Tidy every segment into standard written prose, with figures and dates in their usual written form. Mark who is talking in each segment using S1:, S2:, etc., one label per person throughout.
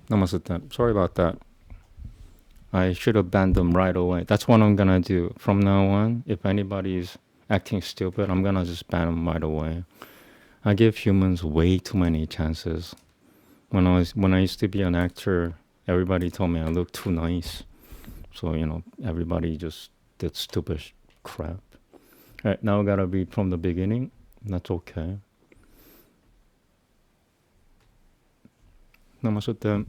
S1: Namaste. Sorry about that. I should have banned them right away. That's what I'm gonna do. From now on, if anybody's acting stupid, I'm gonna just ban them right away. I give humans way too many chances. When I used to be an actor, everybody told me I look too nice. So, everybody just did stupid crap. All right, now I gotta read from the beginning. That's okay. Namaste.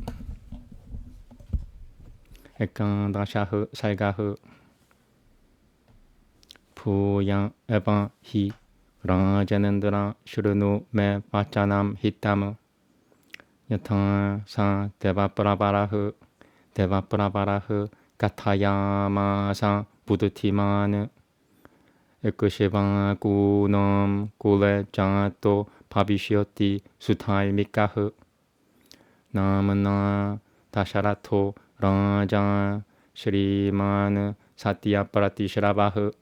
S1: Ekkan dashahu saigahu. Puyan evan hi. Rajanendra shurunu me vachanam hitamu. Yata sa devapravarahu. Devapravarahu kathayama sa buddhitimanu. Ekushivan gunam kule jato pavishyoti sutai mikahu. Namana Tasharato Raja Shriman Satya Pratishravahu.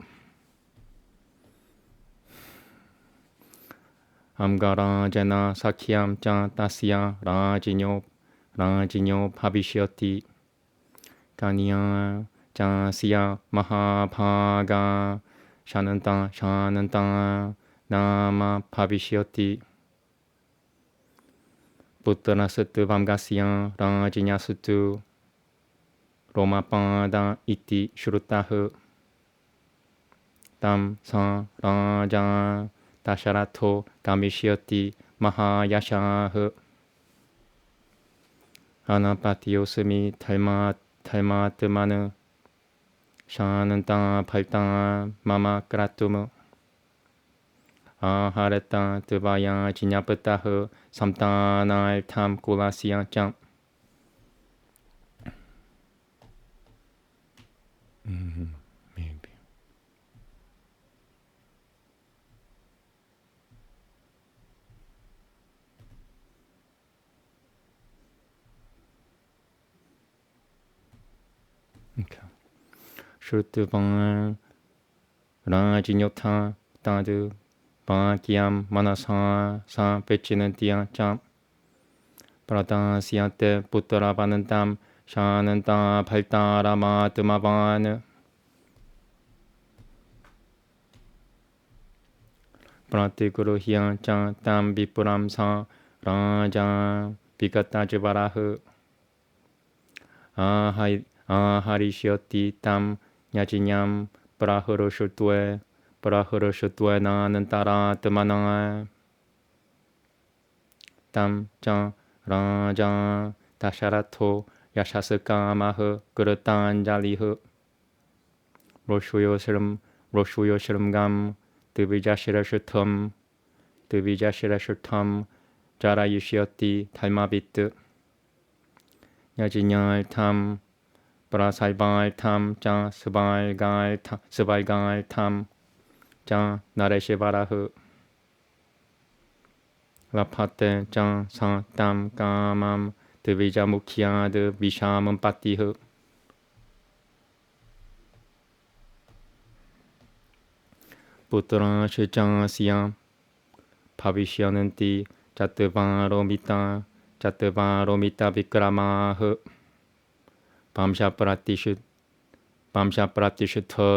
S1: Amgara Jana Sakyam Cha Tasya Rajinyo Bhavishyati Kanya Jasya Mahabhaga Shananta Nama Bhavishyati Putra Satu Vamgasya Rajinya Sutu Romapada Iti Shrutahu Tam Sa Raja Tasharato Kamishyati Mahayashahu Anapatiyosami Talmatumanu Shananta Palta Mama Kratumu Aharata Tuvaya Jinyapatahu Samtanal Tam Kulasya Jam. Maybe. Okay. Shrutuvan Rajinyota Tadu Bhagyam Manasa Sa Pechinantiya Cham Pradasyate Puttaravanantam Shananta Bhaltaramatumavana Pratiguru Cha Tam Vipuram Sa Raja Vigatajivarahu Aharishyoti Tam Yajinyam Prahurushutwe Nanantara Tamana Tam Cha Raja Tasharato Yashasakamahu Gurutanjalihu Roshuyo Shrimgam Divijashirashutam Jarayushyoti Talmavitu Yajinyal Tam Prasaibal Tam Cha Subalgal Tam Cha Nareshivarahu Lapate Cha Sa Tam Kamam Divijamukhya de Vishamam Patihu Putra Shichan Siam Pavishyananti Chatuvaromita Vikramahu Pamsha Pratishutha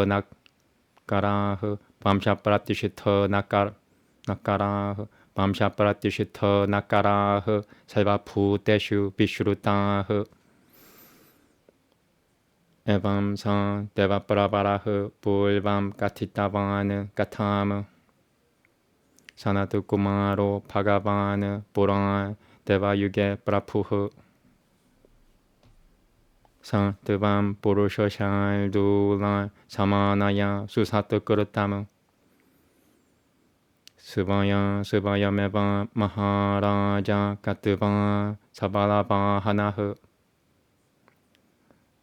S1: Nakarahu Pamsha Pratishutha Nakarahu Pamsha Pratishutha Nakarahu Salva Puteshu Vishrutahu Evam Sa Deva Pravarahu Pulvam Katitavan Gatam Sanatu Kumaro Bhagavan Puran Deva Yuge Prapuhu Santavam Purusha Shaldula Samanaya Susatu Kurutamu Subhaya Meva Maharaja Katuva Sabalava Hanahu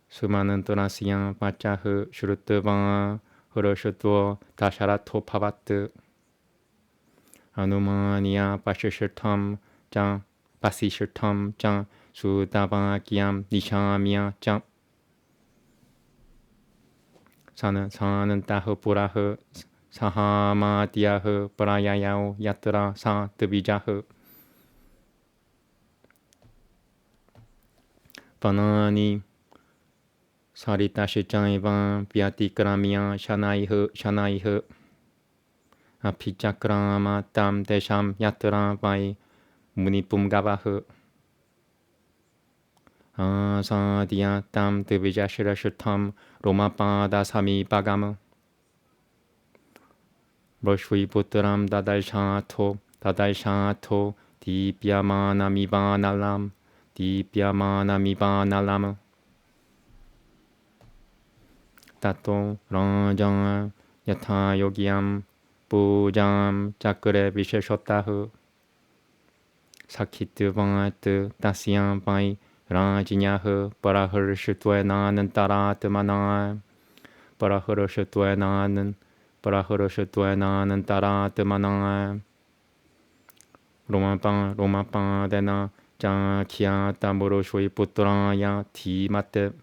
S1: Sumananturasya Pachahu Shrutava Huroshutvo Tasharato Pavatu Anumaniya Pasishirtam Jam Pasishirtam Jam Sudavakyam Nishamya Jam Sanantahu Purahu Sahamadyahu Parayayau Yatra Sa Tabijahu Vanani Sarita Shichaivan Vyatikramiya Shanaiha Apichakrama Tam Desham Yatra Vai Munipum Gavaha Asadya Tam Divijashira Shutam Romapada Sami Bagama Roshvi Putram Dadal Shato Dipyamana Mivanalam Tato Ranjang Yatha Yogyam Pujam Chakre Visheshotahu Sakit Vangat Tasyam Vai Rajinyahu Paraharshutvenanantaratmana Paraharshutvenanantaratmana Romapan Dena Jankya Tamuro Shui Putraya Timate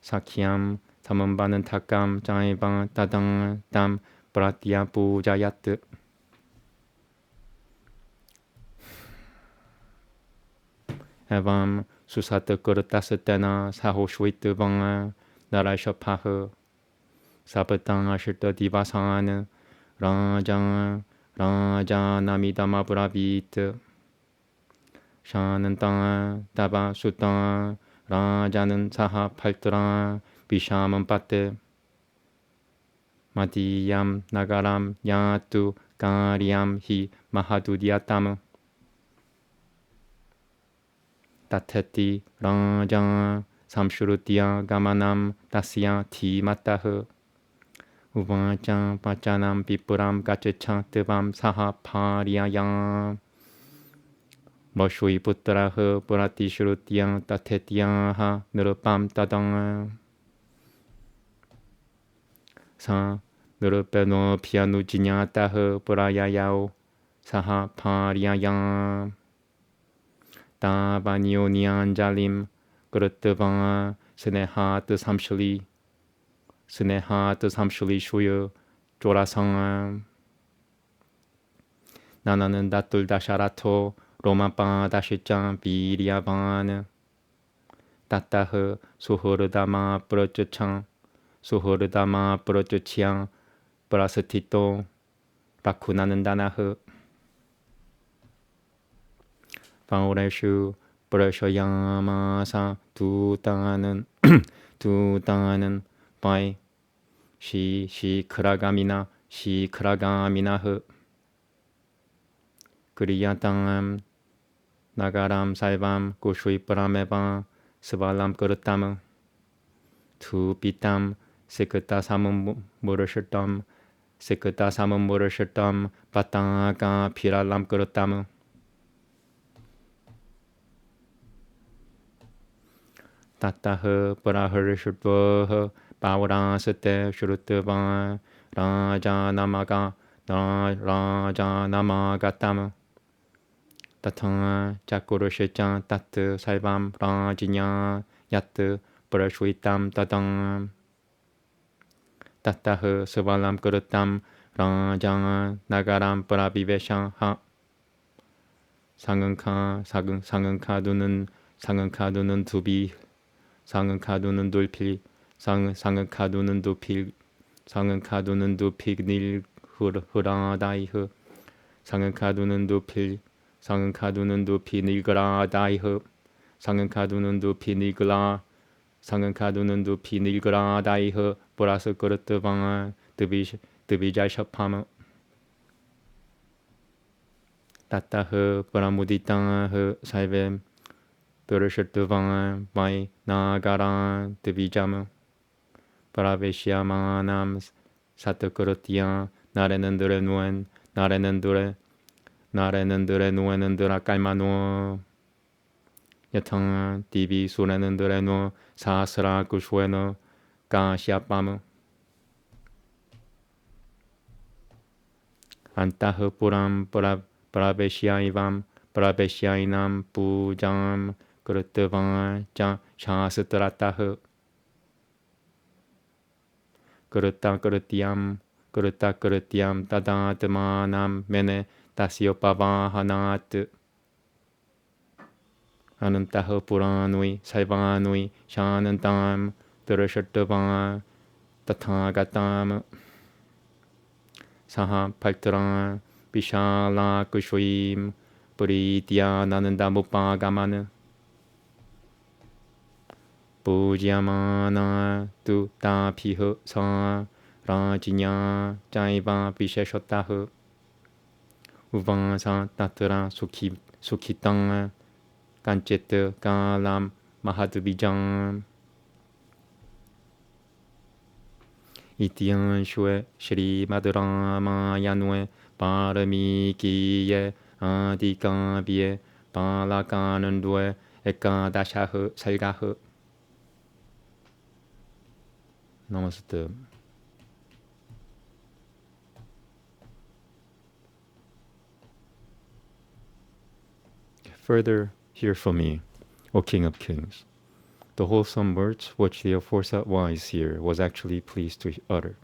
S1: Sakyam Tamambanan Takam Jaivan Tadang Tam Pratya Pujayat Evam Susata Kurtasatana Saho Shwitavanga Narashapah Sapatang Ashita Divasan Rajan Namidama Bravit Shanantang Taba Sutang Rajanan Saha Paltran Bishaman Pate Madiyam Nagaram Yatu Karyam Hi Mahadudiatam Tateti Rajan Samshurutya Gamanam Tasya Timatah Uvajam Pachanam Pipuram Gachachan Tevam Saha Paryayam Moshui Putraha Purati Shrutyam Tatetyaha Nirupam Tadang Sa Nirupeno Pianu Jinyataha Purayayao Saha Paryayam Tavanionyanjalim Gurutavanga Snehat Samshuli Shuya Jorasanga Nananan Datul Dasharato Romapa Dashichan Viryavan Tataha Suhurdama Prachachan Prasatito Rakunanandanaha Paureshu Prashayamasa Tutanan Pai Shikragamina Kriyatangam Nagaram Saivam Kushwi Parameva Svalam Kurutam Tupitam Sikata Samam Murashatam Patanga Piralam Kurutam Tataha Paraharishutvaha Pavarasate Shrutava Rajanamagatam Tatanga Chakurushicha Tat Saivam Rajinya Yat Parashwitam Tatang Tataha Savalam Kurutam Rajan Nagaram Parabivesha Ha 상은카두는 두비 상은카두는 돌필 상은카두는 두필 흐라다이흐 상은카두는 두피 닐그라다이흐 상은카두는 두피 닐그라다이흐 플러스 그르트방아 드비자샤파마 따따흐 브라무디땅흐 사이베 Purushartuvang Vai Nagaran Devijam Paraveshiamanam Satakurutya Narenandure Nuenandura Kaimano Yatang Divi Surenandure no Sasra Kushweno Kashyapam Antaha Puram Paraveshiainam Pujam Kurutavang Shasatrataha Kurutakurutyam Tadatmanam Mene Tasyopavahanat Anantaha Puranui, Saivanui, Shanantam, Durashatava, Tathagatam, Saha Paltaran, Vishala Kushvim, Puritya Nanandamupagamana, Pujyamana Tu Tapihu Sa, Rajinya, Jaiva Visheshotahu, Uvansa Tatra Sukhitang, Kanchit Kalam Mahadvijam, Itian Shwe Shri Madhurama Yanwe Parami Kiye Adikavye Palakanandwe Ekadashahu Salgahu. Namaste. Further, hear from me, O King of Kings. The wholesome words which the aforesaid wise here was actually pleased to utter.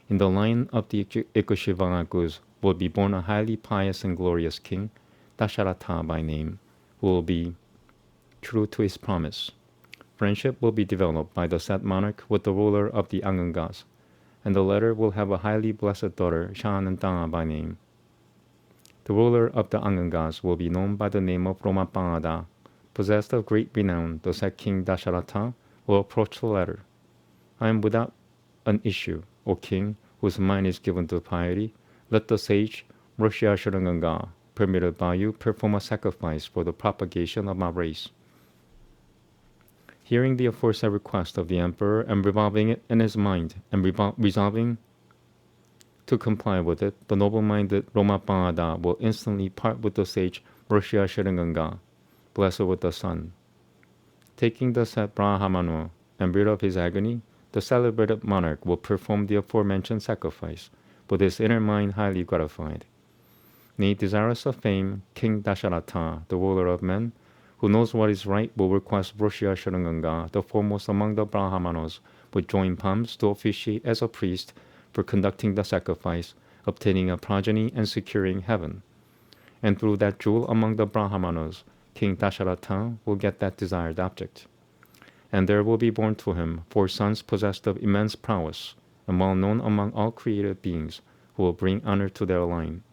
S1: In the line of the Ikshvakus will be born a highly pious and glorious king, Dasharatha by name, who will be true to his promise. Friendship will be developed by the said monarch with the ruler of the Angangas, and the latter will have a highly blessed daughter, Shananta by name. The ruler of the Angangas will be known by the name of Romapada. Possessed of great renown, the said King Dasharatha will approach the latter. I am without an issue, O king, whose mind is given to piety. Let the sage Roshya Sharanganga, permitted by you, perform a sacrifice for the propagation of my race. Hearing the aforesaid request of the emperor and revolving it in his mind and resolving to comply with it, the noble-minded Romapada will instantly part with the sage Roshya Sharanganga, blessed with the sun. Taking the said Brahmana and rid of his agony, the celebrated monarch will perform the aforementioned sacrifice, with his inner mind highly gratified. Nay, desirous of fame, King Dasharatha, the ruler of men, who knows what is right, will request Roshya Sharanganga, the foremost among the Brahmanas, with joined palms to officiate as a priest for conducting the sacrifice, obtaining a progeny, and securing heaven. And through that jewel among the Brahmanas, King Dasharatha will get that desired object. And there will be born to him 4 sons possessed of immense prowess, and well known among all created beings, who will bring honor to their line.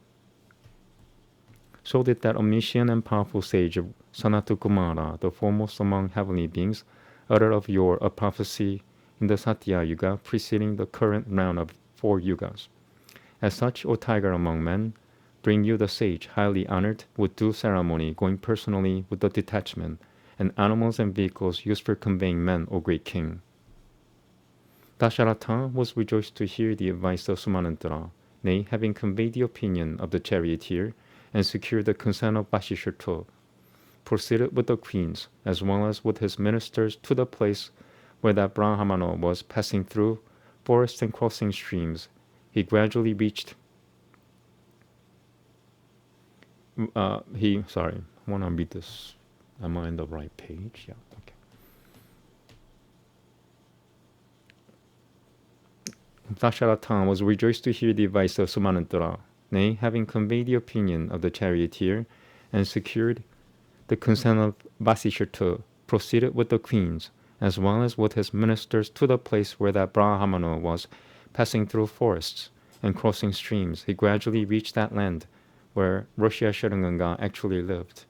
S1: So did that omniscient and powerful sage Sanatakumara, the foremost among heavenly beings, utter of yore a prophecy in the Satya Yuga preceding the current round of 4 yugas. As such, O tiger among men, bring you the sage, highly honored, with due ceremony, going personally with the detachment, and animals and vehicles used for conveying men, O great king. Dasharatha was rejoiced to hear the advice of Sumanantara, nay, having conveyed the opinion of the charioteer and secured the consent of Vashishtha, proceeded with the queens, as well as with his ministers, to the place where that Brahmana was passing through forests and crossing streams. He gradually reached I want to read this. Am I on the right page? Yeah, okay. Dasharatha was rejoiced to hear the advice of Sumanantara, nay, having conveyed the opinion of the charioteer and secured the consent of Vasishtha, proceeded with the queens, as well as with his ministers, to the place where that Brahmana was passing through forests and crossing streams. He gradually reached that land where Roshya Sharanganga actually lived.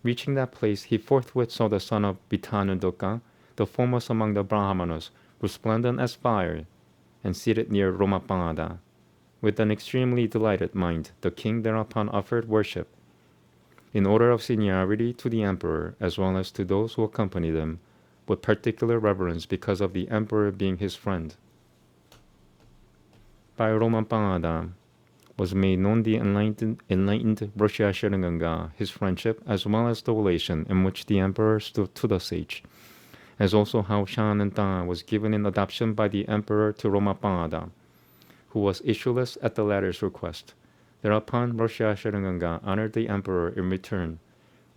S1: Reaching that place, he forthwith saw the son of Bitanudoka, the foremost among the Brahmanas, resplendent as fire, and seated near Romapada. With an extremely delighted mind, the king thereupon offered worship, in order of seniority, to the emperor, as well as to those who accompanied him, with particular reverence because of the emperor being his friend. By Romapada was made known the enlightened Roshya Sharanganga, his friendship, as well as the relation in which the emperor stood to the sage, as also how Shananta was given in adoption by the emperor to Romapada, who was issueless at the latter's request. Thereupon Roshya Sharanganga honored the emperor in return.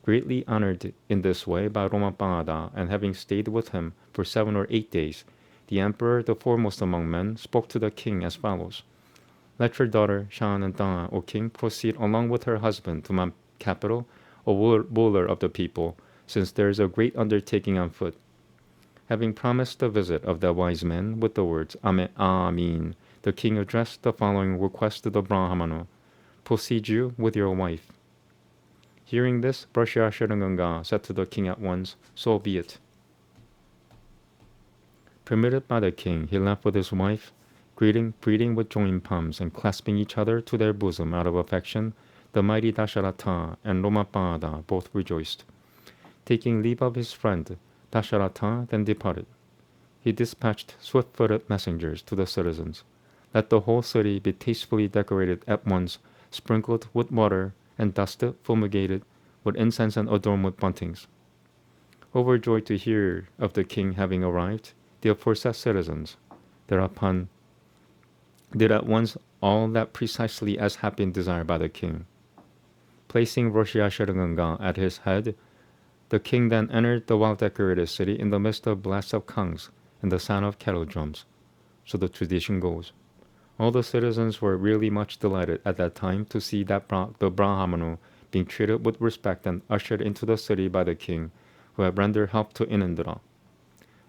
S1: Greatly honored in this way by Romapada, and having stayed with him for 7 or 8 days, the emperor, the foremost among men, spoke to the king as follows. Let your daughter Shananta, O king, proceed along with her husband to my capital, O ruler of the people, since there is a great undertaking on foot. Having promised the visit of the wise men with the words Amin, the king addressed the following request to the Brahmana: proceed you with your wife. Hearing this, Brahmana said to the king at once, so be it. Permitted by the king, he left with his wife, greeting with joined palms and clasping each other to their bosom out of affection. The mighty Dasharatha and Lomapada both rejoiced. Taking leave of his friend, Dasharatha then departed. He dispatched swift-footed messengers to the citizens. Let the whole city be tastefully decorated at once, sprinkled with water, and dusted, fumigated, with incense and adorned with buntings. Overjoyed to hear of the king having arrived, the aforesaid citizens thereupon did at once all that precisely as had been desired by the king. Placing Roshya at his head, the king then entered the well-decorated city in the midst of blasts of conchs and the sound of kettle drums. So the tradition goes. All the citizens were really much delighted at that time to see that the Brahmana being treated with respect and ushered into the city by the king, who had rendered help to Inindra.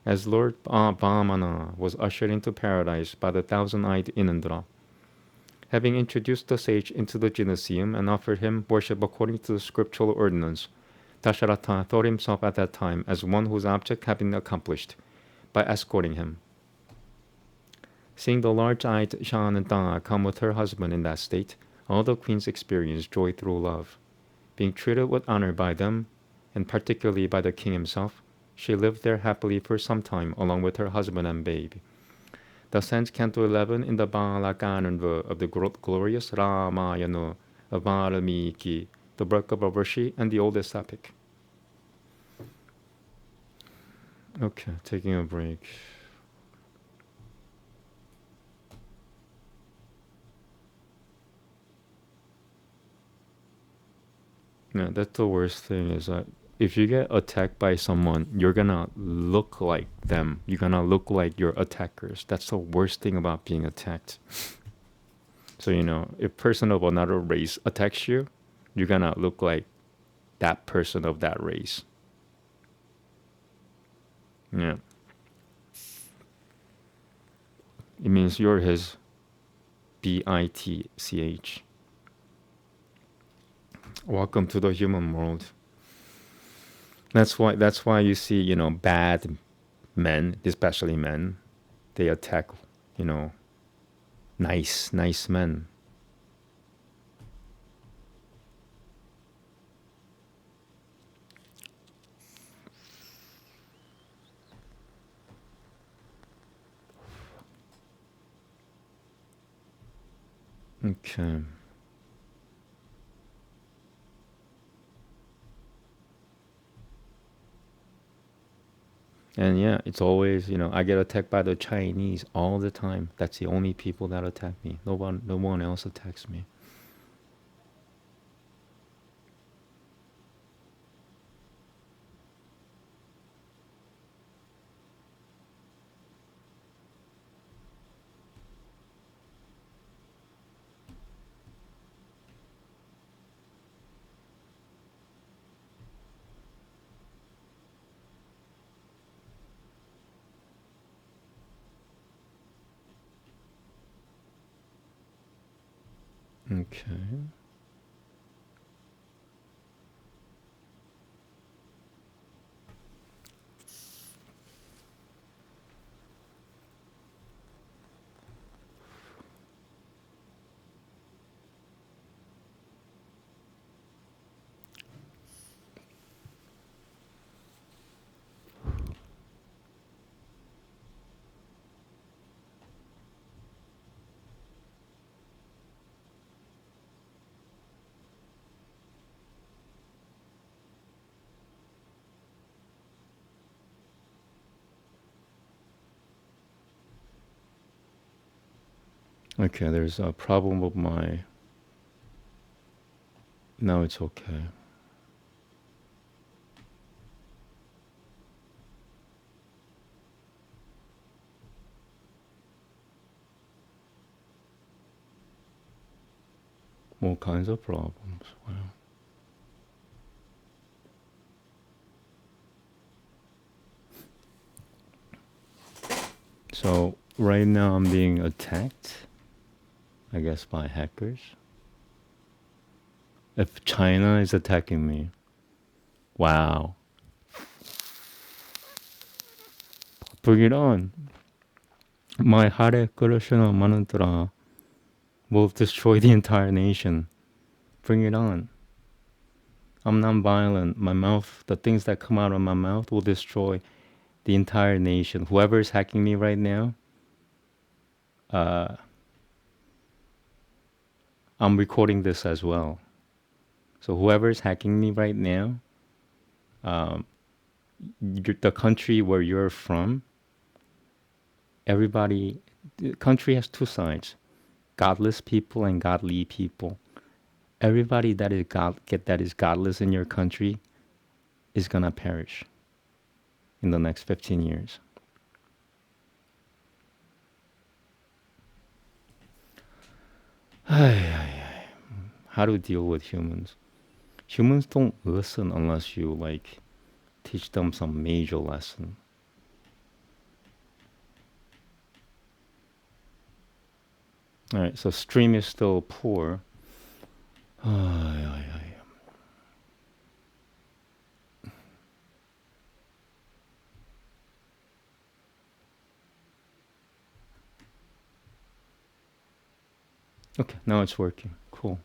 S1: As Lord Vamana was ushered into paradise by the thousand-eyed Inindra. Having introduced the sage into the gymnasium and offered him worship according to the scriptural ordinance, Dasharatha thought himself at that time as one whose object had been accomplished by escorting him. Seeing the large-eyed Shananta come with her husband in that state, all the queens experienced joy through love. Being treated with honor by them, and particularly by the king himself, she lived there happily for some time along with her husband and babe. Thus ends Canto 11 in the Balakananva of the glorious Ramayana of Valmiki, the book of Rishi and the oldest epic. Okay, taking a break. Yeah, that's the worst thing is that if you get attacked by someone, you're gonna look like them. You're gonna look like your attackers. That's the worst thing about being attacked. So, if a person of another race attacks you, you're gonna look like that person of that race. Yeah. It means you're his bitch. Welcome to the human world. That's why you see, bad men, especially men, they attack, nice men. Okay. And yeah, it's always, I get attacked by the Chinese all the time. That's the only people that attack me. No one else attacks me. Okay. Okay, there's a problem with my... No, it's okay. All kinds of problems. Wow. So right now I'm being attacked, I guess, by hackers. If China is attacking me, wow, bring it on. My Hare Krishna mantra will destroy the entire nation. Bring it on. I'm non-violent. My mouth, the things that come out of my mouth will destroy the entire nation. Whoever is hacking me right now, I'm recording this as well. So whoever is hacking me right now, the country where you're from, everybody, the country has two sides: godless people and godly people. Everybody that is that is godless in your country is gonna perish in the next 15 years. How to deal with humans? Humans don't listen unless you like teach them some major lesson. All right, so stream is still poor. Okay, now it's working. Cool.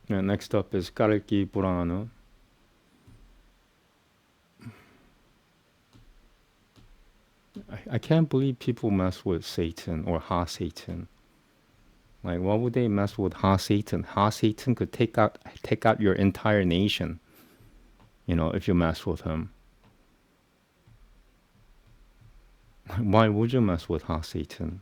S1: Yeah, next up is Kalki Purana. I can't believe people mess with Satan or Ha Satan. Like, why would they mess with Ha Satan? Ha Satan could take out your entire nation. You know, if you mess with him. Why would you mess with Ha Satan?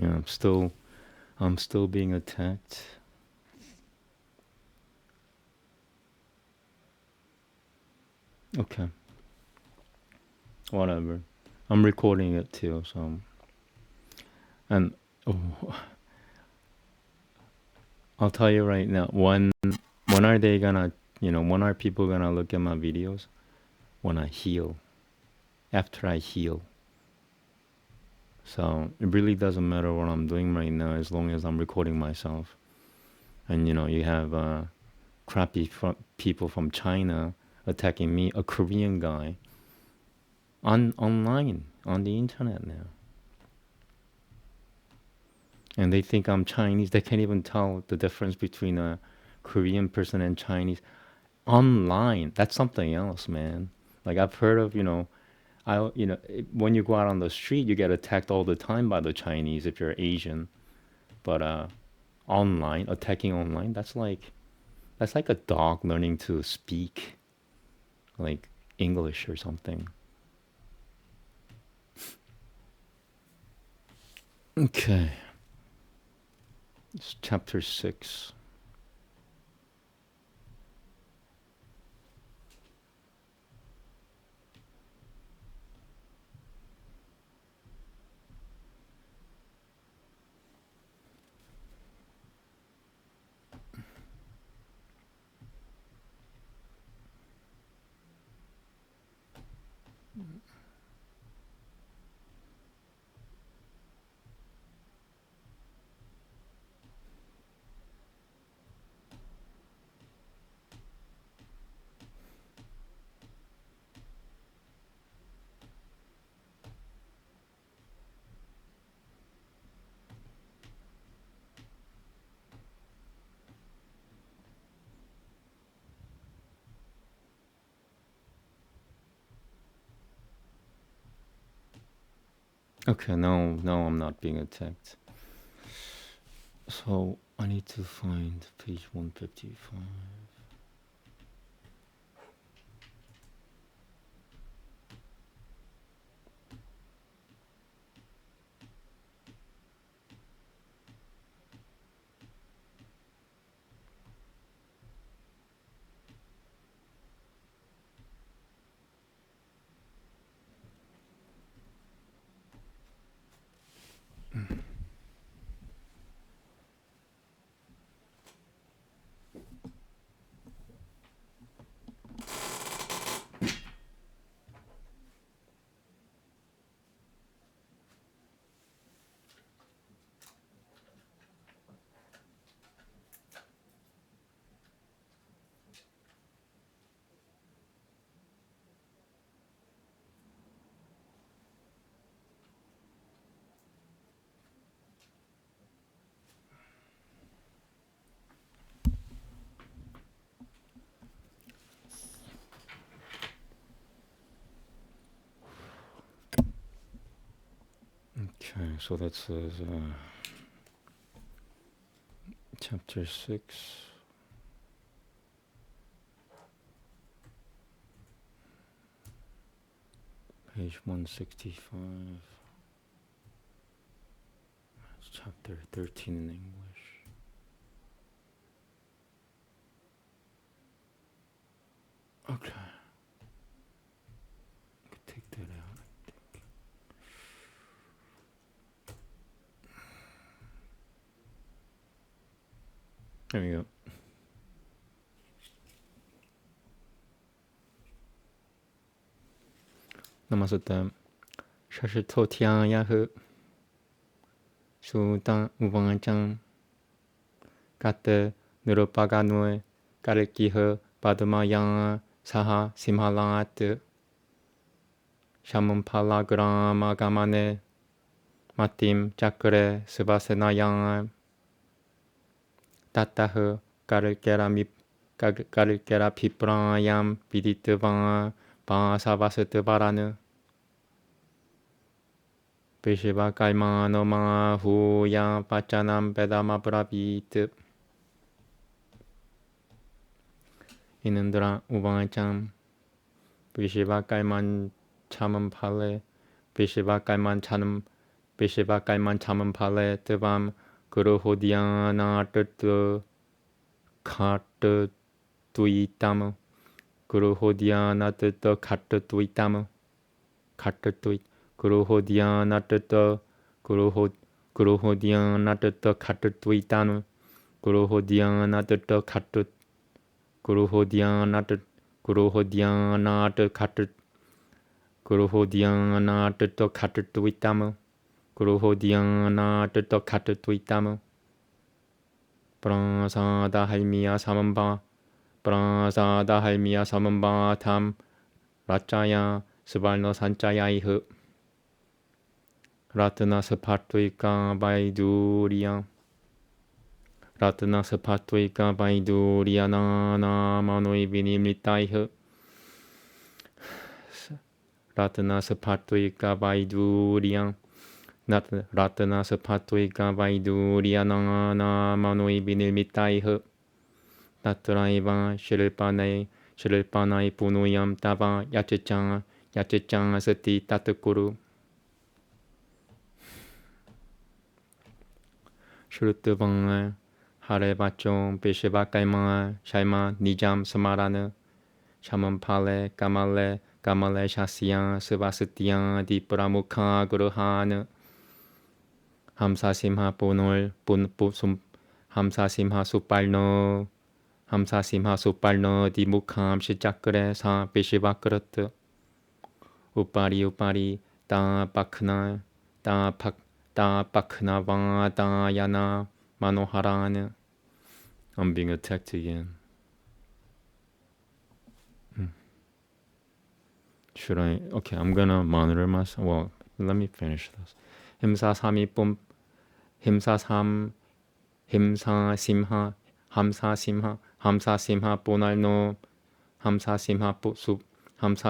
S1: Yeah, I'm still being attacked. Okay, whatever. I'm recording it too, so and oh, I'll tell you right now. When are they gonna, when are people gonna look at my videos? When I heal, after I heal. So it really doesn't matter what I'm doing right now as long as I'm recording myself. And you have crappy people from China attacking me, a Korean guy, online on the internet now. And they think I'm Chinese. They can't even tell the difference between a Korean person and Chinese. Online, that's something else, man. Like I've heard of, when you go out on the street, you get attacked all the time by the Chinese if you're Asian. But online, attacking online, that's like a dog learning to speak like English or something. Okay. It's chapter 6. Okay, no, I'm not being attacked. So I need to find page 155. Okay, so that says chapter 6. Page 165. That's chapter 13 in English. Okay. I could take that out, I think. There we go. Namaste. 这是头天呀呵，苏当乌邦张，嘎的努罗巴嘎努，嘎勒基呵，巴德玛扬사하 심할라트, 샤문팔라 그라마 가마네, 마팀 짜크레 스바세나양, 따따흐 까르케라 피프라얌 비디트방 바사바스트바라느 비시바 깔마노마 후야 빠짜남 베다마 브라비트 이는드라 우방짱 비시바 깔만 참은 팔레 비시바 깔만 참은 팔레 뜨밤 그르호디아나 뜨뜨 카트 tuitamu kuruhodiana teta katta tuitamu katta tuit kuruhodiana teta kuruhodiana teta katta tuitanu kuruhodiana teta katta kuruhodiana katta kuruhodiana teta katta tuitamu kuruhodiana teta katta tuitamu prasada halmiya samamba prasada halmiya samamba tham rachaya subalno sanchaya ihu ratna sapatwika vaiduriya ratna sapatwika vaiduriya nana manoi vinimita ihu ratna sapatwika vaiduriya ratna sapatwika vaiduriya nana manoi vinimita ihu Natraiva Shilpanai Punuyam Tava Yachechang Sati Tatakuru Shrutavanga Harevachom Peshevakaima Shaima Nijam Samarana Shamampale Kamale Shasya Sivasatya Dipramukha Guruhana Hamsa Simha Punol Hamsa Simha Supalno Hamsa Simha Supalno di Mukham Shichakre Sa Peshivakrat Upari Ta Pakhna Va Ta Yana Manoharan. I'm being attacked again. Should I? Okay, I'm gonna monitor myself. Well, let me finish this. Himsa Simha Hamsa Simha Punalno Hamsa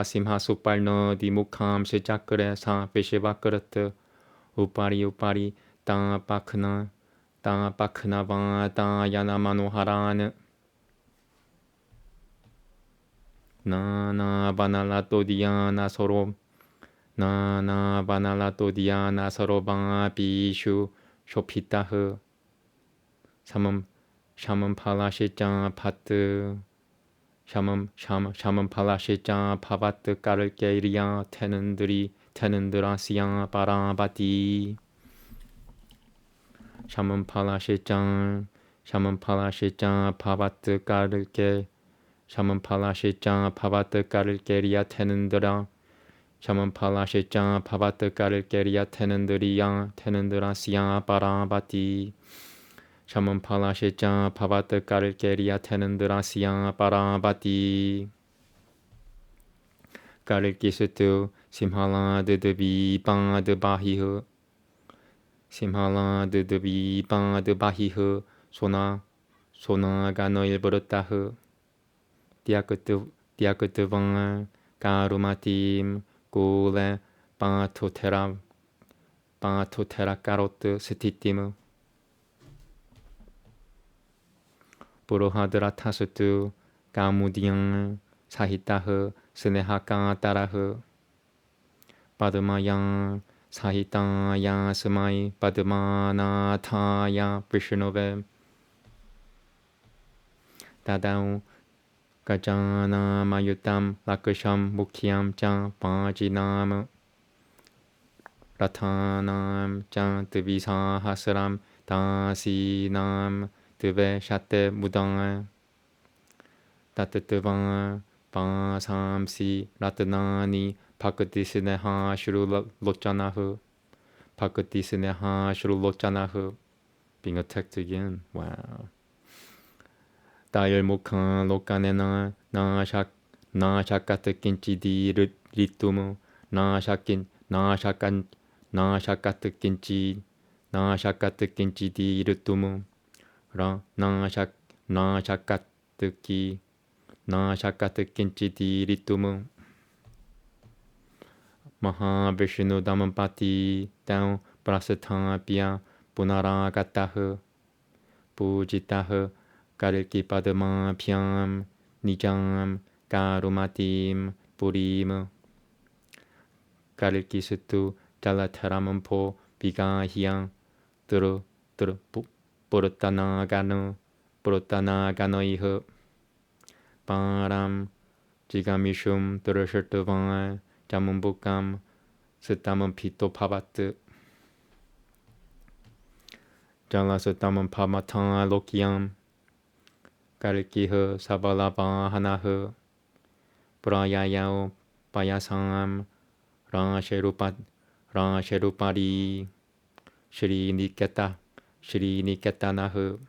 S1: Simha Supalno di Mukham Shichakre Sa Peshivakrat 우파리 우파리 따파크나 따파크나바 따야나마노하라는 나나바날라토디아나 서로 나나바날라토디아나 서로바 비슈 쇼피타흐 샤먼 팔라시짱 파트 샤먼 팔라시짱 파바트 까를게리아 테는드라시앙 바라바티 샤먼 팔라시짱 파바트 까를게 샤먼 팔라시짱 파바트 까를게리아 테는드라 샤먼 팔라시짱 파바트 까를게리아 테는드라시앙 바라바티 샤먼 팔라시짱 파바트 까를게리아 테는드라시앙 바라바티 까를기스투 심할라 드드비 바드 바히흐 심할라 드드비 바드 바히흐 소나가 너일 버릇다흐 디아크트 방아 가루마팀 고레 바토테라 까로트 스티티무 부로하드라타스투 가무디앙 사히타흐 스네하카 따라흐 바드마양 사히타야 스마이 바드마나타야 비슈노베 다다우 가자나 마유탐 라크샴 무키암 짱 바지남 라타남 짱 드비사 하스람 다시남 드베 샤테 무당아 따뜻방아 바삼시 라트나니 바크티스네하 슈루 로짜나흐 바크티스네하 슈루 로짜나흐 being attacked again. Wow. 다열목한 로카네나 나샤카트 낀치디 리투무 나샤카트 낀치디 리투무 라 나샤카트 낀치디 리투무 마하비슈누 다만파티 다운 프라스타피아 punarakatahu pujitahu kariki padma pyam nijam karumatim purim kariki sutu jalatharamampo bigahyang turu puruttanaganoihu param jigamishum turushatuvang jamumbukam sutamun pito pavatu jalasutamam pamatan lokiam karikih sabalaba hanahu prayayao payasam rasherupari Shri Niketanahu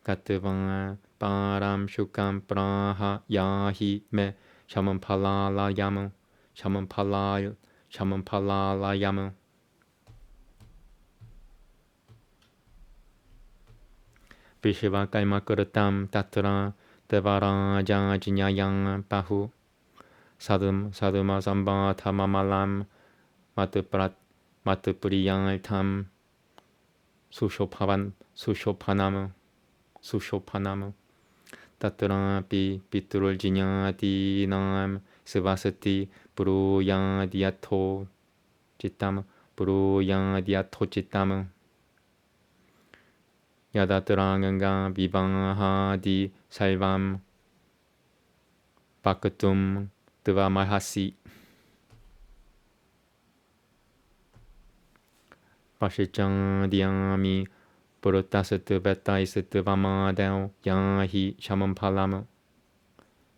S1: Katavanga Param Shukam Praha Yahi Me Shamampalalayamu Shamampalalayamu Vishiva Kaimakuratam Tatra Devara Jajinyayang Pahu Saduma Samba Tamamalam Matupuriyang Tam Sushopanamu Tatra Piturul Jinyati Nam Sivasati Puruyang Diato Chitam Yadatranganga Vivangahadi Salvam Bhakatum Devamahasi Pashichang Diami Purutasat Betais Devamadao Yahi Shamampalam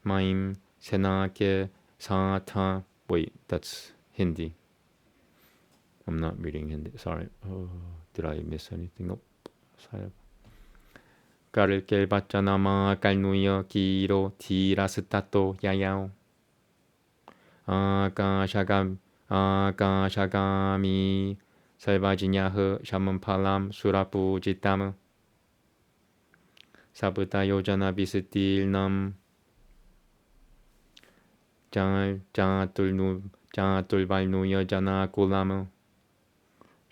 S1: Maim Senake Sata. Wait, that's Hindi. I'm not reading Hindi. Sorry. Oh, did I miss anything? Nope. Sorry. Karil Bachanama Kalnuya Kiro Tirasatato Yayao Akashagami Salvajinyahu Shamampalam Surapujitam Sabuta Yojana Bisitilnam Jatul Valnuya Jana Kulam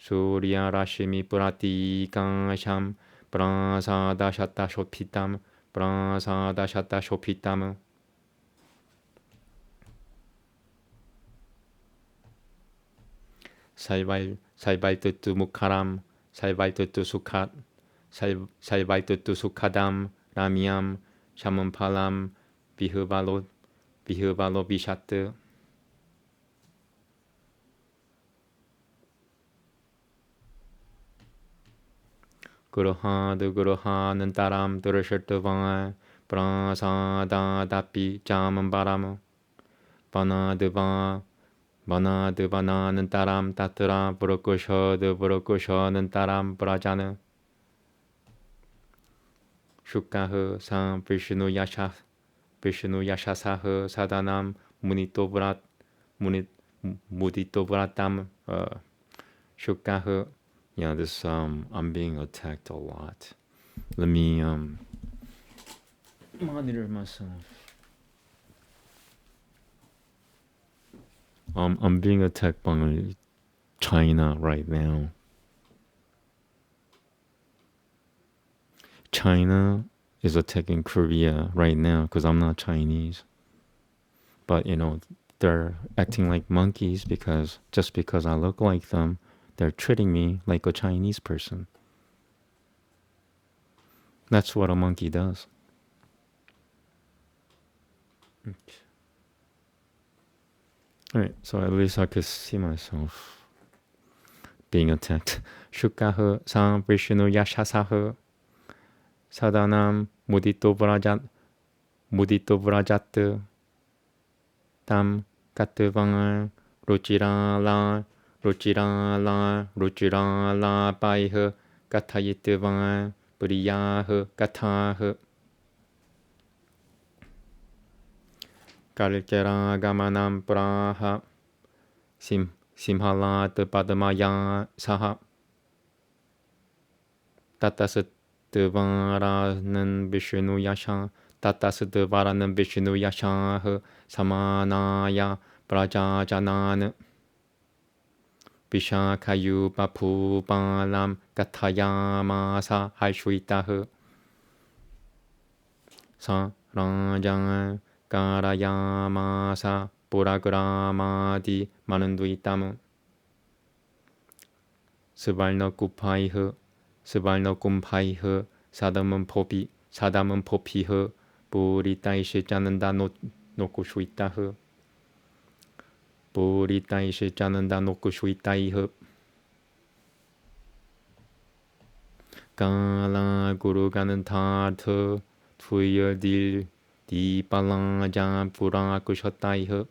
S1: Surya Rashimi Purati Kansham Prasada Shatta Shopitam Prasada Shatta Shopitam. Salvaitutu Mukharam Salvaitutu Sukhat Salvaitutu Sukhadam Ramyam Shamampalam Vihuvalo Vishat. Guruha Nantaram Durashatavang Prasada Dapi Chamambaram Vanadeva Nantaram Tatra Burakusha Nantaram Prajana Shukaha Sam Vishnu Yashasaha Sadanam Mudito Shukaha. Yeah, this I'm being attacked a lot. Let me monitor myself. I'm being attacked by China right now. China is attacking Korea right now because I'm not Chinese. But they're acting like monkeys because just because I look like them, they're treating me like a Chinese person. That's what a monkey does. Alright, so at least I could see myself being attacked. Shukaha Sam Vishnu Yashasaha Sadanam Mudito Vrajat Tam Katavang Ruchira la Paiha Katayitavang Puriyaha Kataha Kalkera Gamanam Praha Simhalat Padmaya Saha Tatasatavaranan Vishnu Yasha Tatasatavaranan Vishnu Yasha Samanaya Prajajanan Vishakayu Papu Balam Katayamasa Haishwitaha Sa Rajan Karayamasa Puragramadi Mananduitamu Savalna Kupaiha Sadamam Popiha Puritaishe Jananda Nokushuitaha Puritaishe Jananda Nokushuitaiha Kala Guru Ganantata Tuya Dil Di Palajam Purakushataiha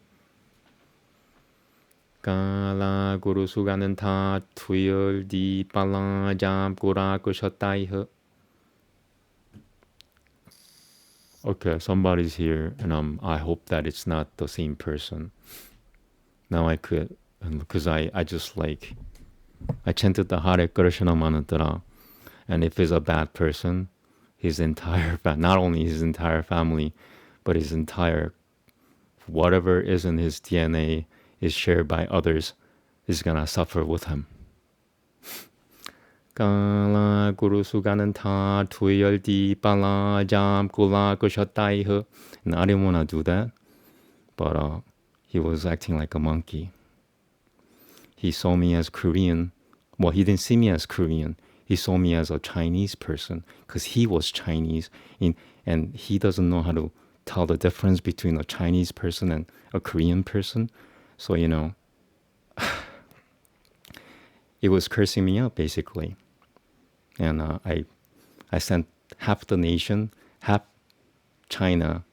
S1: Kala Guru Sugananta Tuya Di Palajam Purakushataiha. Okay, somebody's here, and I hope that it's not the same person. Now I could, because I just I chanted the Hare Krishna mantra, and if it's a bad person, not only his entire family, but his entire, whatever is in his DNA is shared by others, is gonna suffer with him. Kala Guru Sugananta Tuyaldi Bala Jam Kula Kushataiha. And I didn't want to do that, but he was acting like a monkey. He saw me as Korean. Well, he didn't see me as Korean. He saw me as a Chinese person because he was Chinese, and he doesn't know how to tell the difference between a Chinese person and a Korean person. So, it was cursing me out, basically. And I sent half the nation of China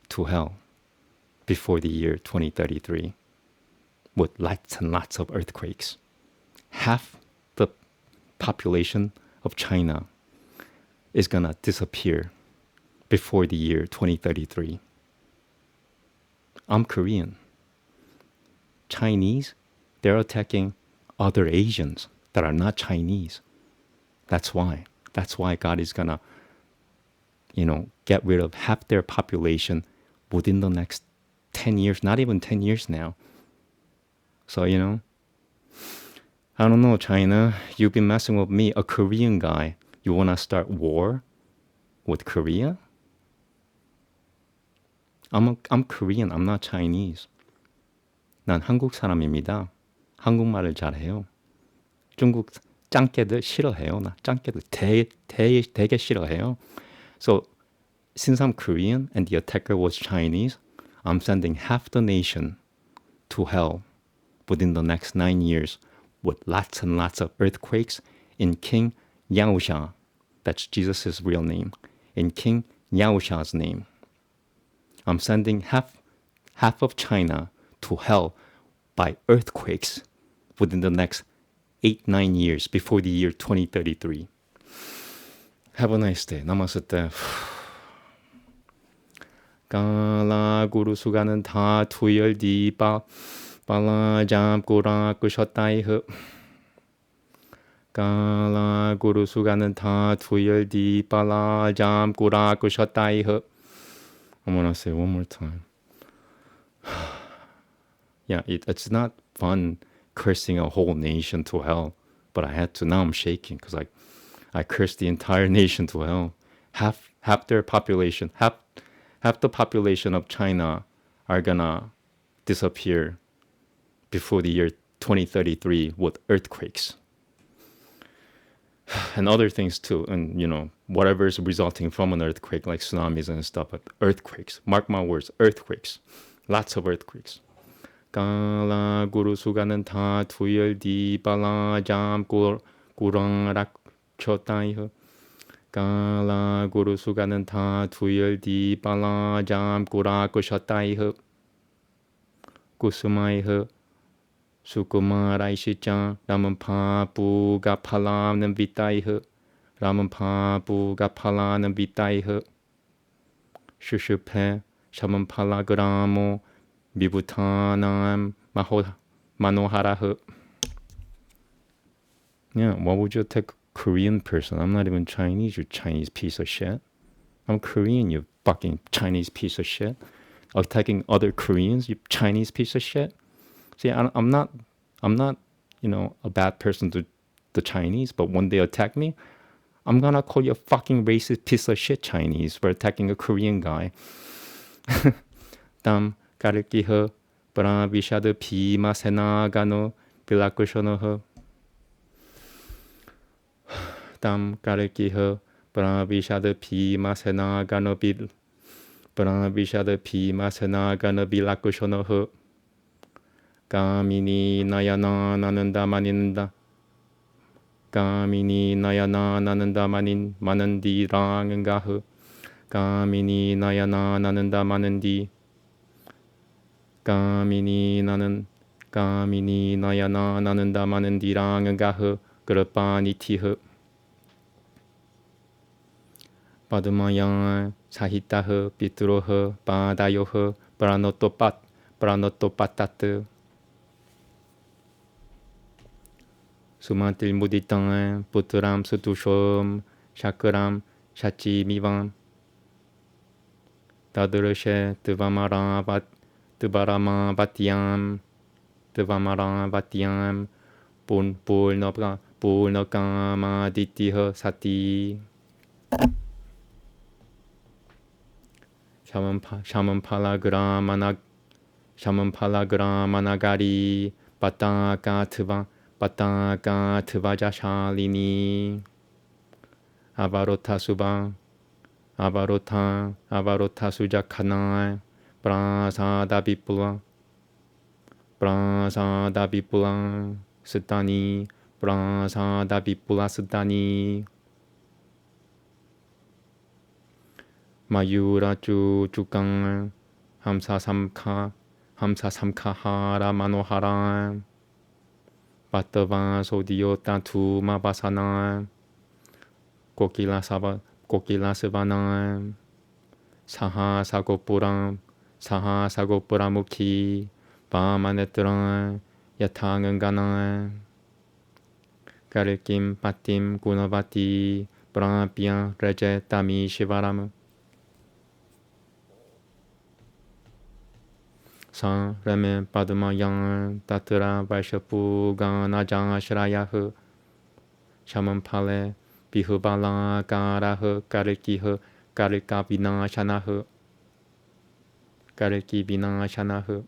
S1: to hell before the year 2033 with lots and lots of earthquakes. Half the population of China is gonna disappear before the year 2033. I'm Korean. Chinese, they're attacking other Asians that are not Chinese. That's why God is gonna, get rid of half their population within the next 10 years, not even 10 years now. So, I don't know, China. You've been messing with me, a Korean guy. You want to start war with Korea? I'm Korean. I'm not Chinese. 난 한국 사람입니다. 한국말을 잘해요. 중국 짱깨들 싫어해요. 나 짱깨들 되게 싫어해요. So since I'm Korean and the attacker was Chinese, I'm sending half the nation to hell within the next 9 years with lots and lots of earthquakes in King Yaosha. That's Jesus' real name. In King Yaosha's name. I'm sending half of China to hell by earthquakes within the next 8-9 years before the year 2033. Have a nice day. Namaste. 깔라구루 수가는 다 투열디 빨라 잠꼬라 끄셨다이흐 깔라구루 수가는 다 투열디 빨라 잠꼬라 끄셨다이흐 I'm gonna say one more time. Yeah, it's not fun cursing a whole nation to hell, but I had to. Now I'm shaking because I cursed the entire nation to hell. Half their population, half the population of China are gonna disappear before the year 2033 with earthquakes and other things too, and whatever is resulting from an earthquake like tsunamis and stuff. But earthquakes, mark my words, earthquakes, lots of earthquakes. 깔라 구루 수가는 다 투열디 빨라 잠 꾸랑락 쳤다이흐 깔라 구루 수가는 다 투열디 빨라 잠 꾸라고 쳤다이흐 구스마이흐 수쿠마라이시짱 라면 파부가 팔라는 비타이흐 라면 파부가 팔라는 비타이흐 슈슈페 샤면 팔라그라모 미부타남 마노하라흐. Yeah, why would you attack a Korean person? I'm not even Chinese, you Chinese piece of shit. I'm Korean, you fucking Chinese piece of shit. Attacking other Koreans, you Chinese piece of shit. See, I'm not a bad person to the Chinese, but when they attack me, I'm gonna call you a fucking racist piece of shit Chinese for attacking a Korean guy. 땀 까르끼허 브라비샤드 비마세나가노 빌라쿠쇼노허 땀 까르끼허 브라비샤드 비마세나가노 브라비샤드 비마세나가노 빌라쿠쇼노허 까미니 나야나 나는다 마닌다 까미니 나야나 나는다 마는디랑은가흐 까미니 나야나 나는다 마는디 까미니 나야나 나는다 마는디랑은가흐 그릇바니티흐 바드마양 사히타흐 비트로흐 바다요흐 브라노토빠따뜨 수마틸 무디땅 부트람 스투숑 샤크람 샤치미밤 다드르셰 드바라마 바티암 볼너까마 디티허 사티 샤먼팔라그라마나가리 바타가 트바자샬리니 아바로타 수자카나 프라사다비뿔라 스타니 마유라쭈 주강 함사삼카하라 마노하라 바트바 소디오타 투마바사나 코킬라스바나 사하사고뿌라무키 바마네트랑 야탕은가나 가르킴 빠팀 구너바티 브라피아 레제타미 시바라무. 상 레멘 바드마 양 따트라 발셔푸가 나장 아시라야흐 샤먼 팔레 비흐발라 가라흐 까르키흐 까르카 비나샤나흐 까르키 비나샤나흐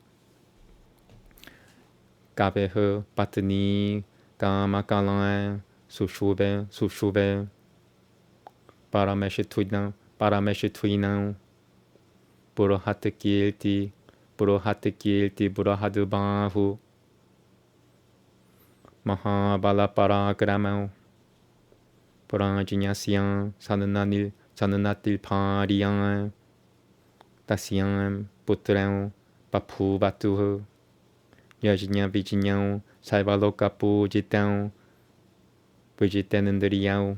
S1: 까베흐 바트니 까마칼라에 수슈베 파라메시 투이나 부로하트키일티 부로하드바후 마하발라파라그라마우 Puranjinyasyam Sananatil Pariyam Tasyam Putrão Papu Batuhu Yajna Vijinhão Saivaloka Pujitão Pujitenandrião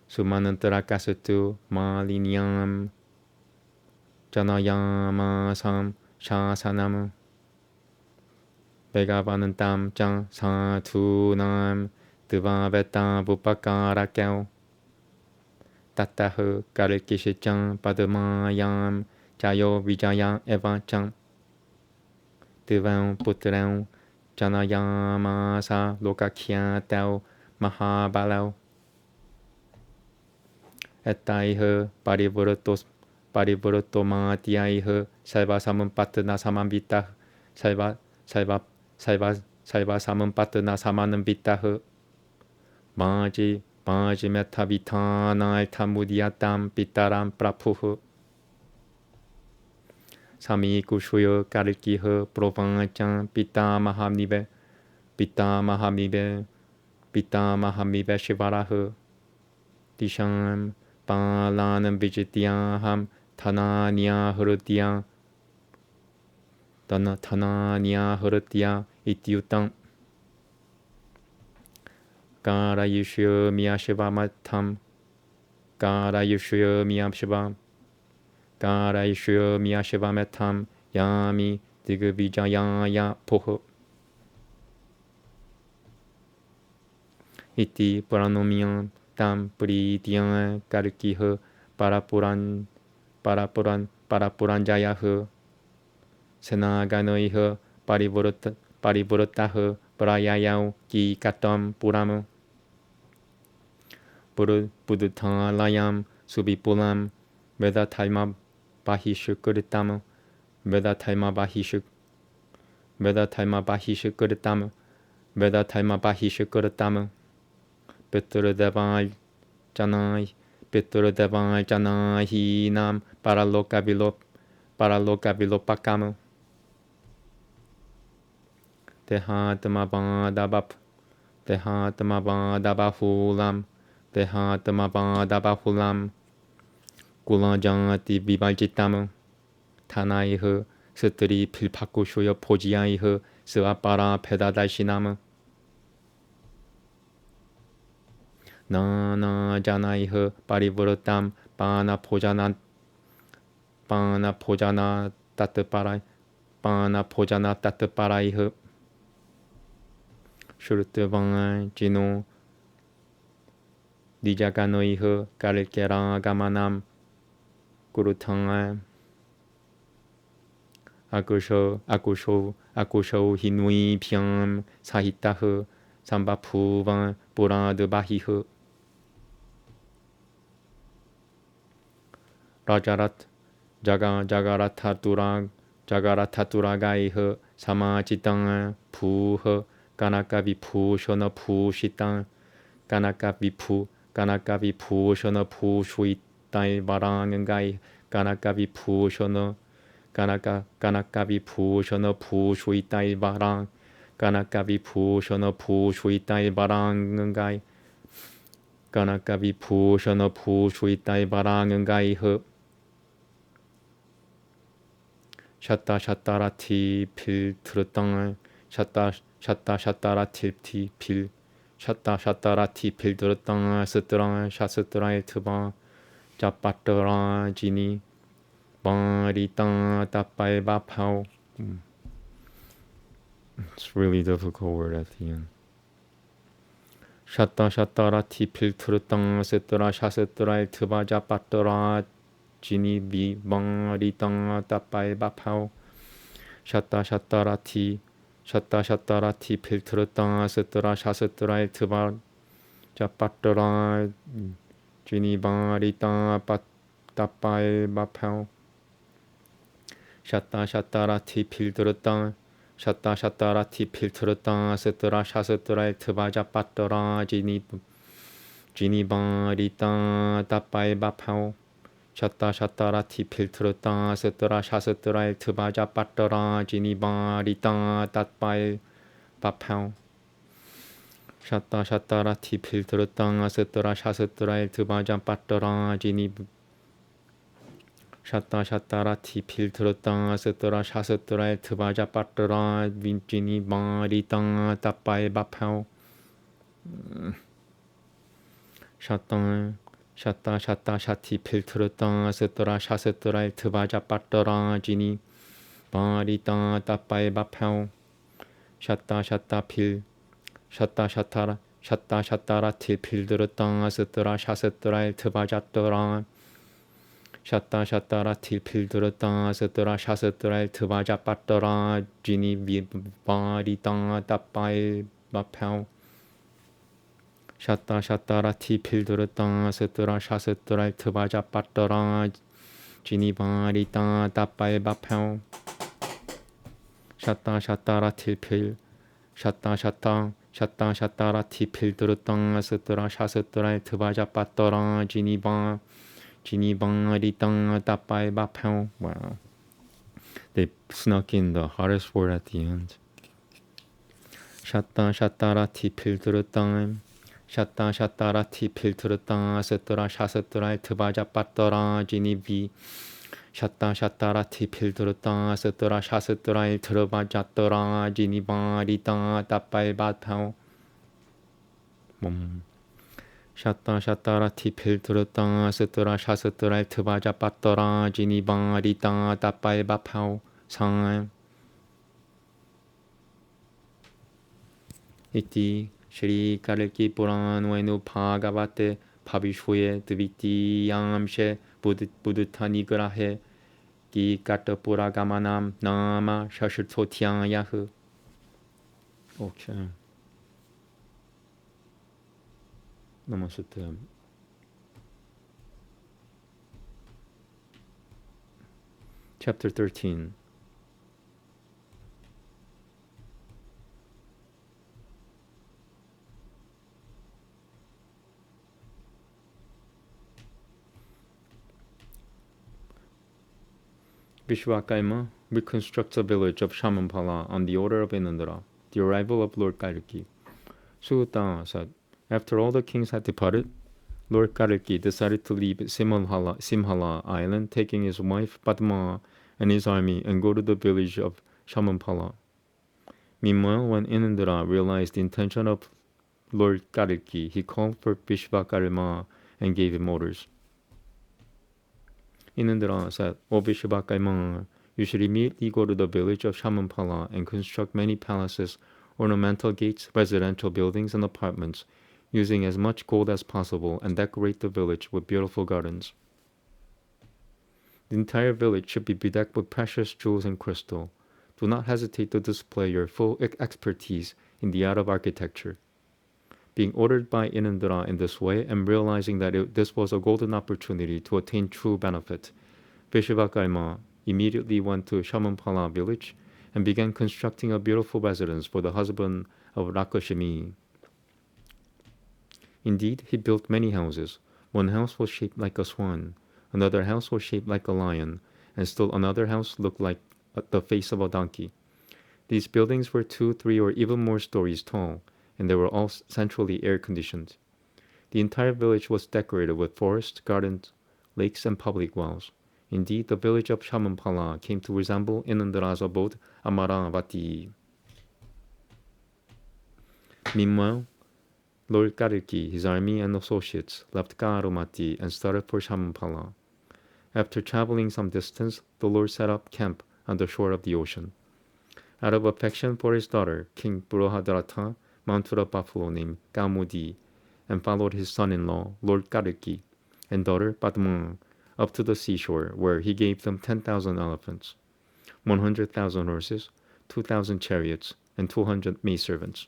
S1: Sumanantarakasutu Maliniam Janayamasam Shasanam Begavanantam Jang Satunam Tuvaveta Bupakarakau Tatahu Karikishichan Padamayam Jayo Vijaya Evacham Tuvão Putrão Janayamasa Lokakyatau Mahabalau Etaihe Parivurtomatiaihe Saiva Samumpatana Samambita Saiva Samumpatana Samanambitahe Baji Metavitana Tamudiatam Pitaram Prapuhu Sami Kushuyo Karikihe Provanchan Pita Mahamibe Shivarahe Disham Palanam Vijitiaham Tananya Hurutya Ityutam Karayushu Miyashiva Matam Karayushu Miyashiva Matam Yami Digvijaya Poho Iti Paranomiam Tam Prityan Karkihe Parapuranjayahe Senaganoihe Parivurotahe Prayayau Ki Katam Puramu Budutalayam Subipulam Vedataima Bahishukuritam Vedataima Bahishukuritam Pitrudevaj Janai Nam Paraloka Vilopakamu Dehatmabadabahulam Gulanjanti Vivaljitam Tanaihe Sutri Pilpakushuya Pojiaihe Suapara Pedadashinam Nana Janaihe Parivurutam Pana Pojana Tataparaihe Shurutvan Jino Dijaganoihe Karikera Gamanam Gurutanga Akusho Hinui Pyam Sahitahe Sambapuvan Purana Bahihe Rajarat Jagarathaturagaihe Samachitang Puhe Kanakavipushana Pushitang Kanakavipushana Pushuitai Varangai Kanakavipushana Pushuitai Varang Kanakavipushana Pushuitai Varangai Kanakavipushana Pushuitai Varangai He Shatarati Pil Trutang Shatarati Pil Shatarati Pil Trutang Sutrang Shasutrai Tuba Japatara Jini Barita Tapai Bapau. It's a really difficult word at the end. Shatarati Pil Trutang Sutra Shasutrai Tuba Japatara Jini vi bari tang tapai bapao. Shatta shattarati. Shatta shattarati piltrutang sutra shasutra tuvar. Japatara Jini bari tang tapai bapao. Shatta shattarati piltrutang. Shatta shattarati piltrutang sutra shasutra tuvar japatara Jini bari tang tapai bapao. Shatta shattarati piltrutang sutra shasutra tuvar japatara Jini bari tang tapai bapao. Shatta shattarati piltrutang sutra shasutra tuvar japatara Jini Shatta shattarati piltrutang sutra shasutra tuvar japatara Jini bari tang tapai bapao. Shatta shati piltrutang sutra shasutra tuvar japatara Jini bari tang tapai bapao. Shatta shattarati piltrutang sutra shasutra tuvar japatara Shatta shattarati piltrutang sutra shasutra tuvar japatara Jini bari tang tapai bapao. Shatta shattarati piltrutang sutra shasutra tuvar japatara Jini bari tang tapai bapao. Shatta shattarati piltrutang sutra shasutra tuvar japatara Jini bari tang tapai bapao. Wow. They snuck in the hardest word at the end. Shatta shattarati piltrutang. Shatta shattarati piltrutang sutra shasutra tuvar japatara Jini Shatta shattarati piltrutang sutra shasutra tuvar japatara Jini bari tang tapai bapao. Shatta shattarati piltrutang sutra shasutra tuvar japatara Jini bari tang tapai bapao. Sang. Iti Shri Kalki Purana Bhagavate Pavishwe Dvitiyamshe Buddhanigrahe Ki Katapuragamanam Nama Shashutotyan Yahu. Okay. Namaste. Chapter 13. Vishwakarma reconstructs a village of Shamampala on the order of Inandra, the arrival of Lord Kalki. Sutta said, after all the kings had departed, Lord Kalki decided to leave Simhala island, taking his wife Padma and his army, and go to the village of Shamampala. Meanwhile, when Inandra realized the intention of Lord Kalki, he called for Vishwakarma and gave him orders. Inandra said, O Vishwakarma, you should immediately go to the village of Shamampala and construct many palaces, ornamental gates, residential buildings, and apartments, using as much gold as possible, and decorate the village with beautiful gardens. The entire village should be bedecked with precious jewels and crystal. Do not hesitate to display your full expertise in the art of architecture. Being ordered by Inandra in this way, and realizing that this was a golden opportunity to attain true benefit, Vishwakarma immediately went to Shamampala village and began constructing a beautiful residence for the husband of Rakshami. Indeed, he built many houses. One house was shaped like a swan, another house was shaped like a lion, and still another house looked like the face of a donkey. These buildings were 2, 3, or even more stories tall, and they were all centrally air-conditioned. The entire village was decorated with forests, gardens, lakes, and public wells. Indeed, the village of Shamampala came to resemble Inandra's abode, Amaravati. Meanwhile, Lord Kalki, his army, and associates left Karumati and started for Shamampala. After traveling some distance, the Lord set up camp on the shore of the ocean. Out of affection for his daughter, King Bruhadratha mounted a buffalo named Kamudi and followed his son-in-law, Lord Kalki, and daughter Padma up to the seashore, where he gave them 10,000 elephants, 100,000 horses, 2,000 chariots, and 200 maidservants.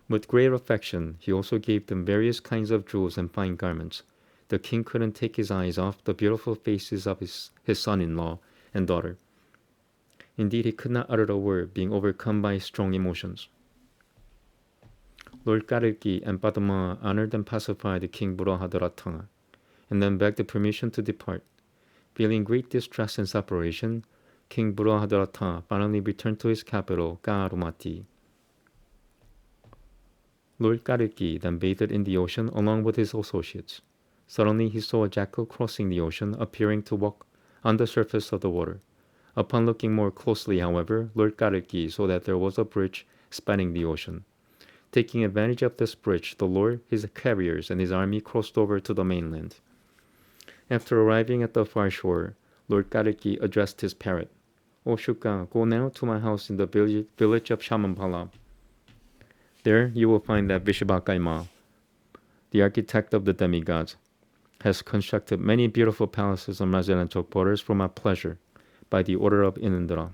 S1: With great affection, he also gave them various kinds of jewels and fine garments. The king couldn't take his eyes off the beautiful faces of his son-in-law and daughter. Indeed, he could not utter a word, being overcome by strong emotions. Lord Kalki and Padma honored and pacified King Buddhadratha, and then begged permission to depart. Feeling great distress and separation, King Buddhadratha finally returned to his capital, Garumati. Lord Kalki then bathed in the ocean along with his associates. Suddenly he saw a jackal crossing the ocean, appearing to walk on the surface of the water. Upon looking more closely, however, Lord Kalki saw that there was a bridge spanning the ocean. Taking advantage of this bridge, the Lord, his carriers, and his army crossed over to the mainland. After arriving at the far shore, Lord Kalki addressed his parrot. "O Shuka, go now to my house in the village of Shamanpala. There you will find that Vishvakaima, the architect of the demigods, has constructed many beautiful palaces and residential quarters for my pleasure, by the order of Inindra.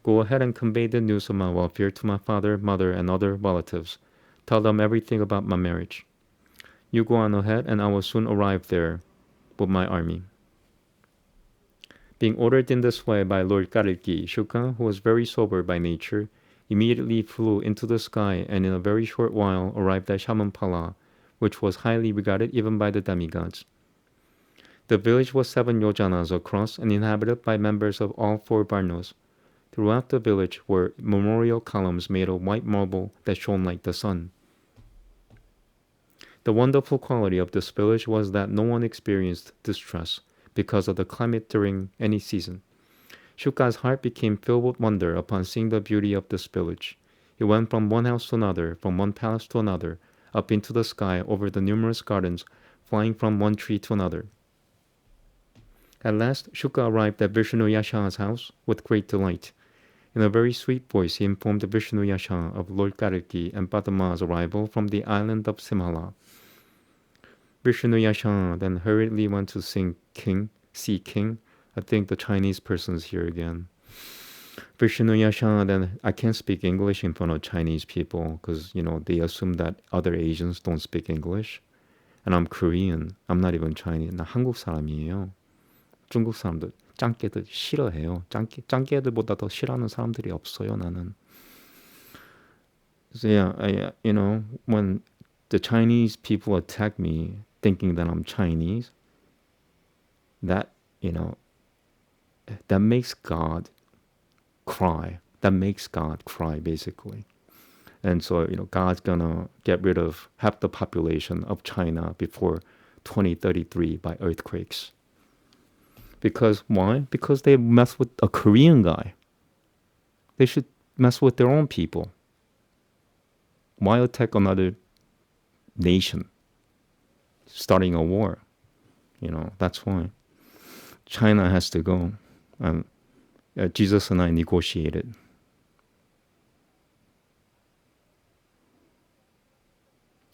S1: Go ahead and convey the news of my welfare to my father, mother, and other relatives. Tell them everything about my marriage. You go on ahead, and I will soon arrive there with my army." Being ordered in this way by Lord Kalki, Shuka, who was very sober by nature, immediately flew into the sky and in a very short while arrived at Shamanpala, which was highly regarded even by the demigods. The village was 7 yojanas across and inhabited by members of all 4 varnas. Throughout the village were memorial columns made of white marble that shone like the sun. The wonderful quality of this village was that no one experienced distress because of the climate during any season. Shuka's heart became filled with wonder upon seeing the beauty of this village. He went from one house to another, from one palace to another, up into the sky over the numerous gardens, flying from one tree to another. At last, Shuka arrived at Vishnu Yasha's house with great delight. In a very sweet voice, he informed Vishnu Yasha of Lord Kalki and Padma's arrival from the island of Simhala. Vishnu Yasha then hurriedly went to see King. I think the Chinese person's here again. Vishnu Yasha then, I can't speak English in front of Chinese people because, they assume that other Asians don't speak English. And I'm Korean. I'm not even Chinese. 나 한국 사람이에요. 중국 사람들 짱깨들 싫어해요. 짱깨들보다 더 싫어하는 사람들이 없어요, 나는. So yeah, when the Chinese people attack me thinking that I'm Chinese, that makes God cry. That makes God cry, basically. And so, God's gonna get rid of half the population of China before 2033 by earthquakes. Because why? Because they mess with a Korean guy. They should mess with their own people. Why attack another nation? Starting a war. That's why. China has to go. Jesus and I negotiated.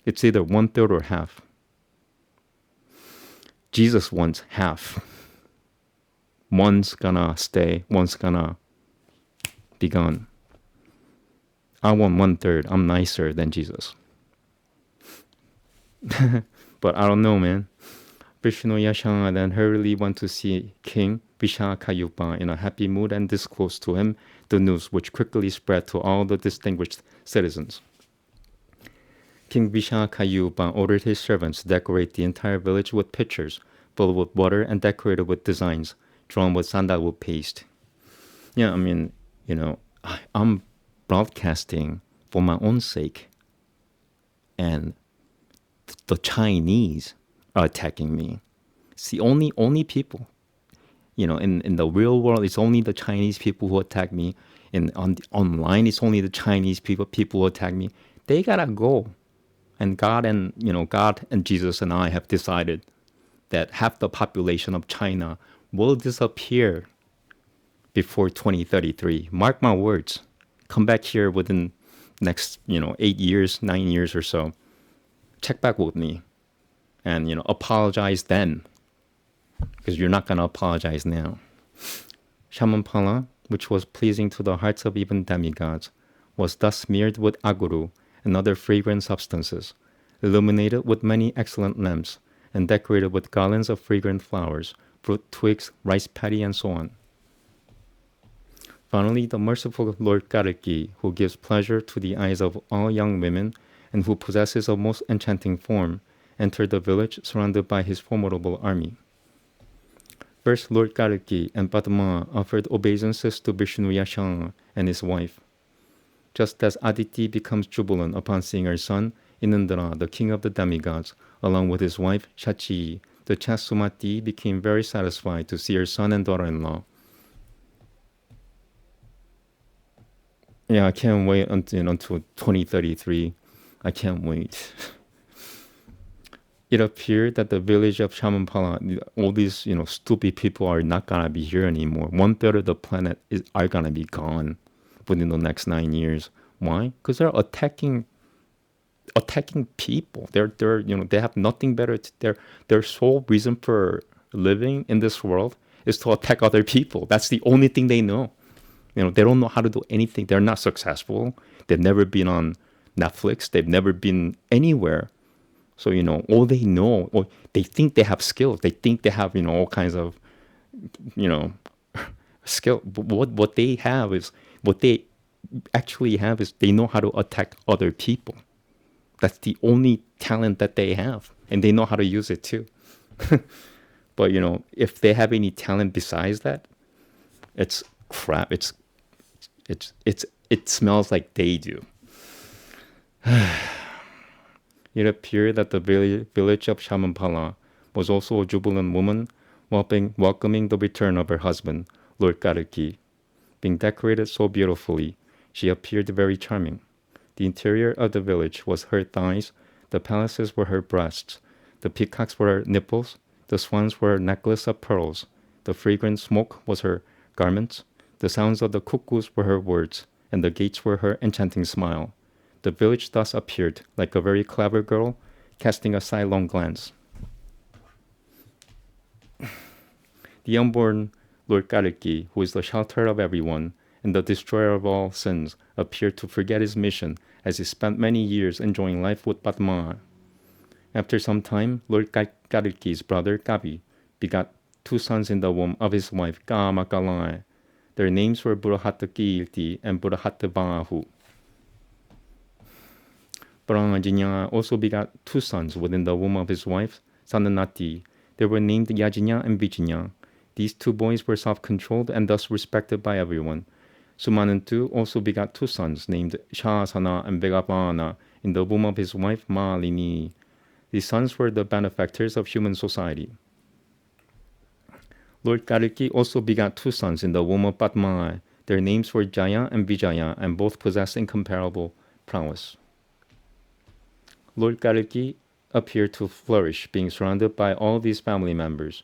S1: It's either 1/3 or half. Jesus wants half. One's gonna stay, one's gonna be gone. I want 1/3. I'm nicer than Jesus. But I don't know, man. Vishnu Yasha then hurriedly went to see King Vishakayupa in a happy mood and disclosed to him the news, which quickly spread to all the distinguished citizens. King Vishakayupa ordered his servants to decorate the entire village with pitchers filled with water and decorated with designs drawn with sandalwood paste. Yeah, I'm broadcasting for my own sake, and the Chinese are attacking me. It's the only people, in the real world, it's only the Chinese people who attack me. Online, it's only the Chinese people who attack me. They gotta go. And God and Jesus and I have decided that half the population of China will disappear before 2033. Mark my words. Come back here within next, 8 years, 9 years or so. Check back with me and, apologize then. because you're not going to apologize now. Shamanpala, which was pleasing to the hearts of even demigods, was thus smeared with aguru and other fragrant substances, illuminated with many excellent lamps, and decorated with garlands of fragrant flowers, fruit, twigs, rice paddy, and so on. Finally, the merciful Lord Kalki, who gives pleasure to the eyes of all young women and who possesses a most enchanting form, entered the village surrounded by his formidable army. First, Lord Kalki and Padma offered obeisances to Vishnu Yashang and his wife. Just as Aditi becomes jubilant upon seeing her son, Inandra, the king of the demigods, along with his wife Shachi, the chaste Sumati, became very satisfied to see her son and daughter-in-law. Yeah, I can't wait until 2033. I can't wait. It appeared that the village of Shamanpala, all these stupid people are not gonna be here anymore. 1/3 of the planet are gonna be gone within the next 9 years. Why? Because they're attacking people. They have nothing better. Their sole reason for living in this world is to attack other people. That's the only thing they know. They don't know how to do anything. They're not successful. They've never been on Netflix. They've never been anywhere. So, all they know, or they think they have skills. They think they have, all kinds of, skill. But what they have is, what they actually have is they know how to attack other people. That's the only talent that they have. And they know how to use it too. But, if they have any talent besides that, it's crap. It smells like they do. It appeared that the village of Shamanpala was also a jubilant woman, welcoming the return of her husband, Lord Kalki. Being decorated so beautifully, she appeared very charming. The interior of the village was her thighs, the palaces were her breasts, the peacocks were her nipples, the swans were her necklace of pearls, the fragrant smoke was her garments, the sounds of the cuckoos were her words, and the gates were her enchanting smile. The village thus appeared like a very clever girl, casting a sidelong glance. The unborn Lord Kalki, who is the shelter of everyone and the destroyer of all sins, appeared to forget his mission as he spent many years enjoying life with Padma. After some time, Lord Kalki's brother Kavi begot 2 sons in the womb of his wife Kamakalai. Their names were Burahatakirti and Burahatavahu. Parangajinya also begot 2 sons within the womb of his wife, Sananati. They were named Yajinya and Vijinya. These 2 boys were self-controlled and thus respected by everyone. Sumanantu also begot 2 sons named Shasana and Vegapana in the womb of his wife Malini. These sons were the benefactors of human society. Lord Kalki also begot 2 sons in the womb of Padma. Their names were Jaya and Vijaya, and both possessed incomparable prowess. Lord Kalki appeared to flourish, being surrounded by all these family members.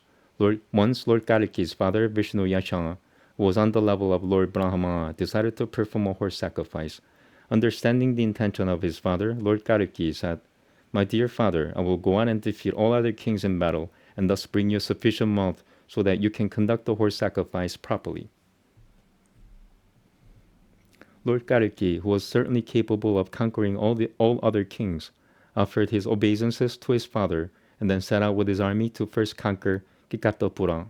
S1: Once Lord Kalki's father, Vishnu Yashanga, who was on the level of Lord Brahma, decided to perform a horse sacrifice. Understanding the intention of his father, Lord Kalki said, "My dear father, I will go out and defeat all other kings in battle, and thus bring you sufficient wealth so that you can conduct the horse sacrifice properly." Lord Kalki, who was certainly capable of conquering all other kings, offered his obeisances to his father, and then set out with his army to first conquer Kikatapura.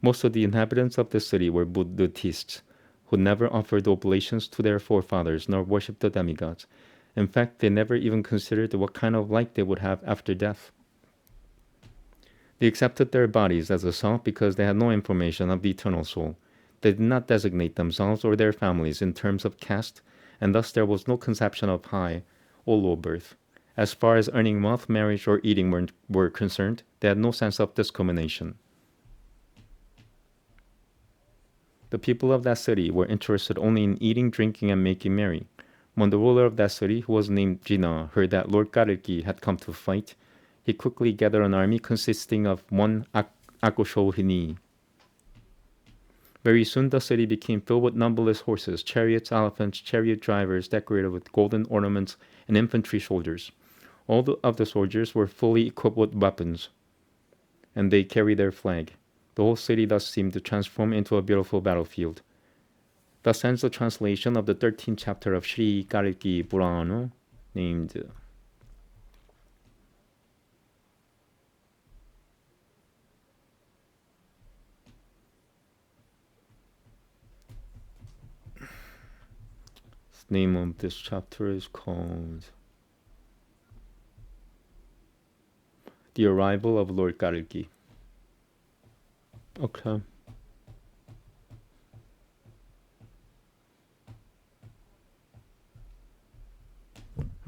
S1: Most of the inhabitants of the city were Buddhists, who never offered oblations to their forefathers nor worshipped the demigods. In fact, they never even considered what kind of life they would have after death. They accepted their bodies as a self because they had no information of the eternal soul. They did not designate themselves or their families in terms of caste, and thus there was no conception of high or low birth. As far as earning wealth, marriage, or eating were concerned, they had no sense of discrimination. The people of that city were interested only in eating, drinking, and making merry. When the ruler of that city, who was named Jina, heard that Lord Kalki had come to fight, he quickly gathered an army consisting of 1 Akoshohini. Very soon the city became filled with numberless horses, chariots, elephants, chariot drivers decorated with golden ornaments, and infantry soldiers. All of the soldiers were fully equipped with weapons. and they carry their flag. The whole city thus seemed to transform into a beautiful battlefield. Thus ends the translation of the 13th chapter of Sri Kalki Purana, named the name of this chapter is called The Arrival of Lord Kalki. Okay.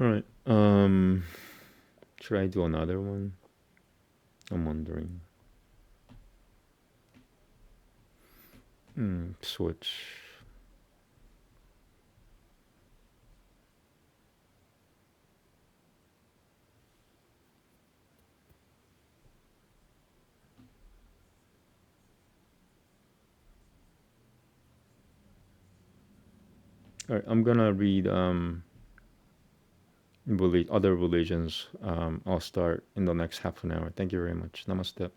S1: Alright. Should I do another one? I'm wondering. Switch. Alright, I'm gonna read other religions. I'll start in the next half an hour. Thank you very much. Namaste.